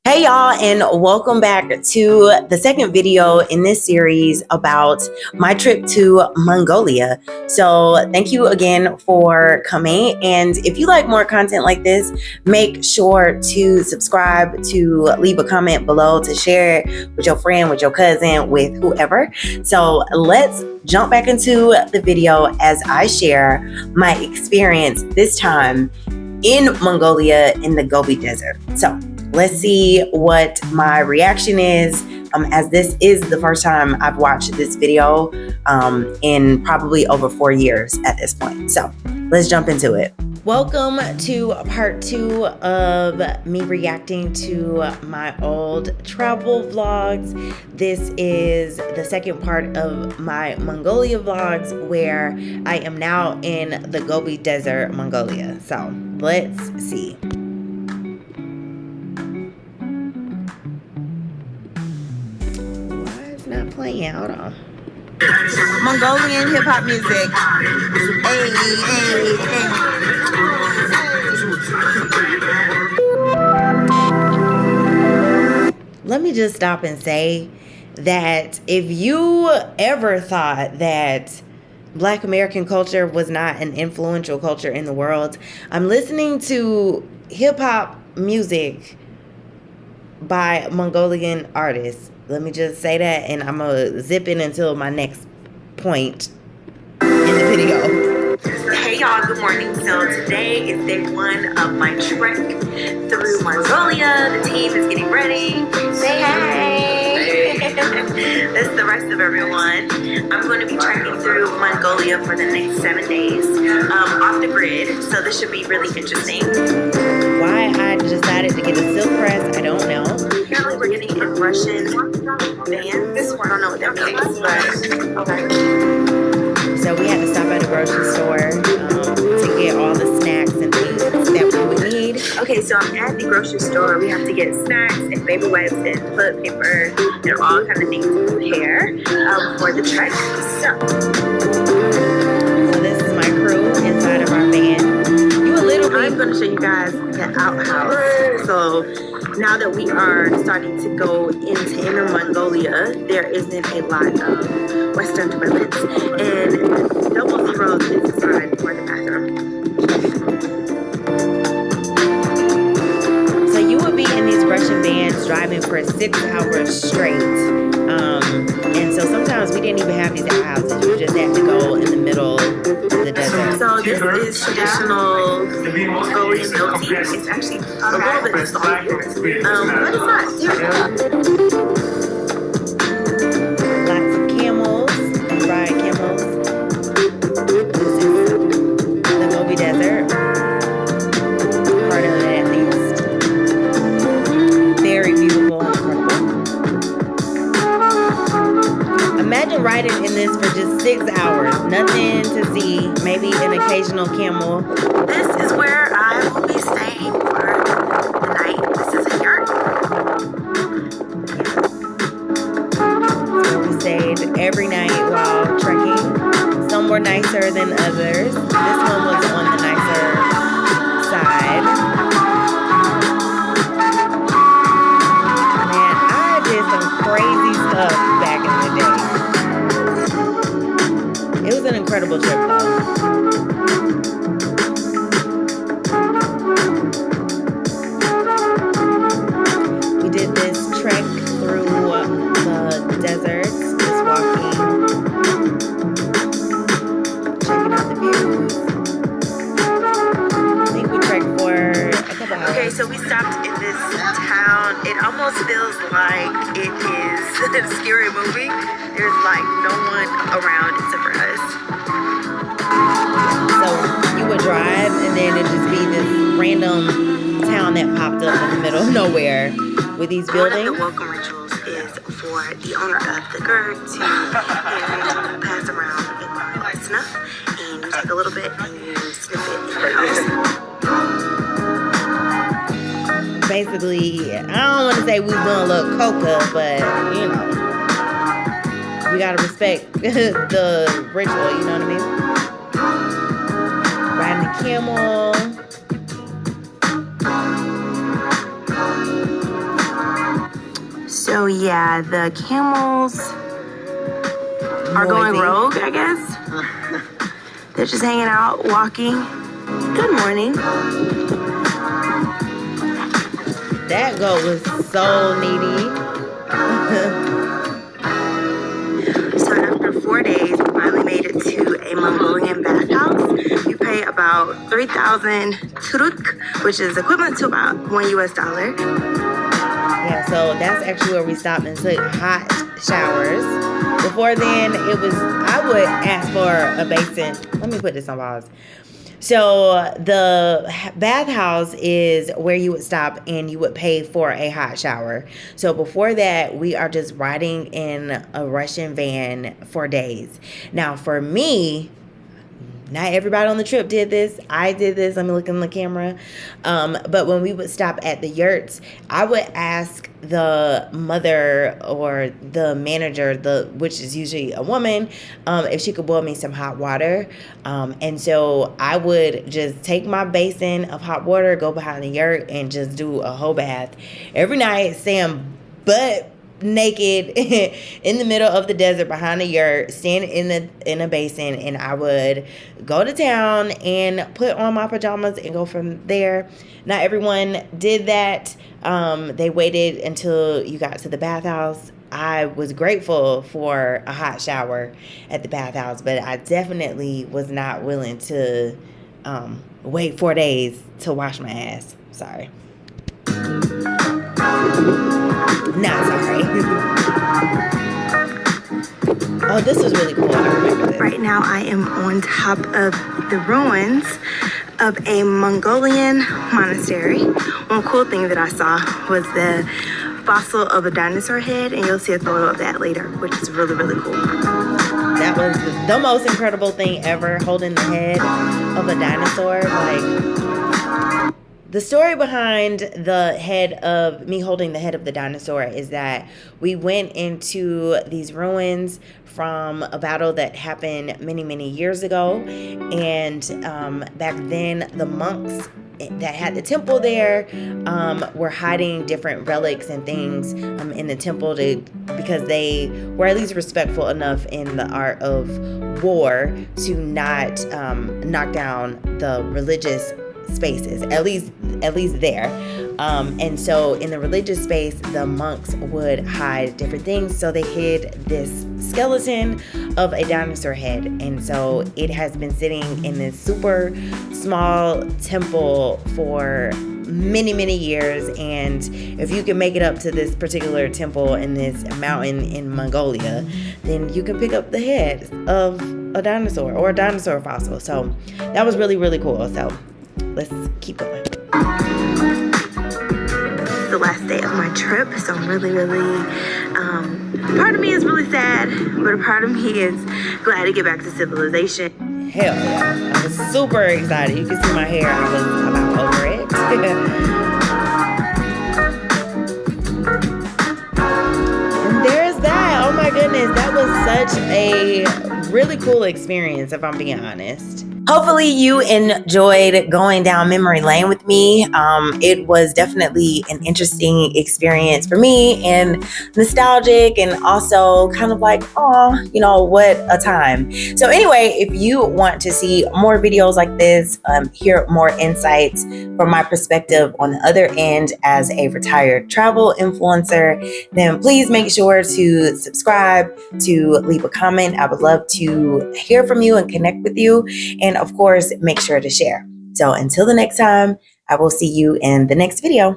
Hey y'all, and welcome back to the second video in this series about my trip to Mongolia. So thank you again for coming, and if you like more content like this, make sure to subscribe, to leave a comment below, to share it with your friend, with your cousin, with whoever. So let's jump back into the video as I share my experience this time in Mongolia in the Gobi Desert. So let's see what my reaction is, as this is the first time I've watched this video in probably over 4 years at this point. So let's jump into it. Welcome to part 2 of me reacting to my old travel vlogs. This is the second part of my Mongolia vlogs, where I am now in the Gobi Desert, Mongolia. So let's see. Why is it not playing? Hold on. Mongolian hip hop music. Hey, hey, hey. Let me just stop and say that if you ever thought that Black American culture was not an influential culture in the world, I'm listening to hip hop music by Mongolian artists. Let me just say that, and I'm gonna zip in until my next point in the video. Hey y'all, good morning. So today is day 1 of my trek through Mongolia. The team is getting ready. Say hey. This is the rest of everyone. I'm going to be trekking through Mongolia for the next 7 days, off the grid. So this should be really interesting. Why I decided to get a silk press, I don't know. Apparently we're getting a Russian van. I don't know what that means, but okay. So we had to stop at a grocery store to get all the snacks and things that we would need. Okay, so I'm at the grocery store. We have to get snacks and baby wipes and toilet paper and all kind of things to prepare for the trek. So this is my crew inside of our van. I'm going to show you guys the outhouse. So now that we are starting to go into inner Mongolia, there isn't a lot of Western toilets, and double zeros is inside for the bathroom. So you would be in these Russian vans driving for 6 hours straight, and so sometimes we didn't even have these outhouses. You just had to go in the middle of the desert. So this is traditional Mongolian milk tea. It's actually a little bit salty, but it's not terrible. Lots of camels, fried camels. This is the Gobi Desert. Part of it, at least. Very beautiful and incredible. Imagine riding in this for just 6 hours. Nothing to see. Maybe an occasional camel. This is where I will be staying for the night. This is a yurt. So we stayed every night while trekking. Some were nicer than others. This one was on the nicer side. Man, I did some crazy stuff back in the day. It was an incredible trip though. We did this trek through the desert, just walking, checking out the views. I think we trekked for a couple hours. Okay, so we stopped in this town. It almost feels like it is a scary movie. There's like no one around except for us. So you would drive and then it'd just be this random town that popped up in the middle of nowhere with these buildings. One of the welcome rituals is for the owner of the gird to pass around a snuff, and you take a little bit and you sniff it in your house. Basically, I don't want to say we was doing a little coca, but you know, you gotta respect the ritual, you know what I mean? Riding a camel. So yeah, the camels are going rogue, I guess. They're just hanging out, walking. Good morning. That goat was so needy. So after 4 days, we finally made it to a Mongolian bathhouse. You pay about 3,000 turuk, which is equivalent to about $1 US. Yeah, so that's actually where we stopped and took hot showers. Before then, I would ask for a basin. Let me put this on pause. So the bathhouse is where you would stop and you would pay for a hot shower. So before that, we are just riding in a Russian van for days. Now for me, not everybody on the trip did this. I did this. Let me look in the camera. But when we would stop at the yurts, I would ask the mother or the manager, which is usually a woman, if she could boil me some hot water. And so I would just take my basin of hot water, go behind the yurt, and just do a whole bath every night, staying butt naked in the middle of the desert behind a yurt, standing in a basin, and I would go to town and put on my pajamas and go from there. Not everyone did that. They waited until you got to the bathhouse. I was grateful for a hot shower at the bathhouse, but I definitely was not willing to wait 4 days to wash my ass. Sorry. Not sorry. Oh, this was really cool. I remember this. Right now, I am on top of the ruins of a Mongolian monastery. One cool thing that I saw was the fossil of a dinosaur head, and you'll see a photo of that later, which is really, really cool. That was the most incredible thing ever, holding the head of a dinosaur. The story behind me holding the head of the dinosaur is that we went into these ruins from a battle that happened many, many years ago. And back then, the monks that had the temple there were hiding different relics and things in the temple because they were at least respectful enough in the art of war to not knock down the religious spaces, at least there. And so in the religious space, the monks would hide different things. So they hid this skeleton of a dinosaur head. And so it has been sitting in this super small temple for many, many years. And if you can make it up to this particular temple in this mountain in Mongolia, then you can pick up the head of a dinosaur or a dinosaur fossil. So that was really, really cool. So let's keep going. The last day of my trip, so I'm really, part of me is really sad, but a part of me is glad to get back to civilization. Hell yeah, I was super excited. You can see my hair, I was about over it. And there's that. Oh my goodness, that was such a really cool experience, if I'm being honest. Hopefully you enjoyed going down memory lane with me. It was definitely an interesting experience for me and nostalgic, and also kind of like, oh, what a time. So anyway, if you want to see more videos like this, hear more insights from my perspective on the other end as a retired travel influencer, then please make sure to subscribe, to leave a comment. I would love to hear from you and connect with you. And of course, make sure to share. So until the next time, I will see you in the next video.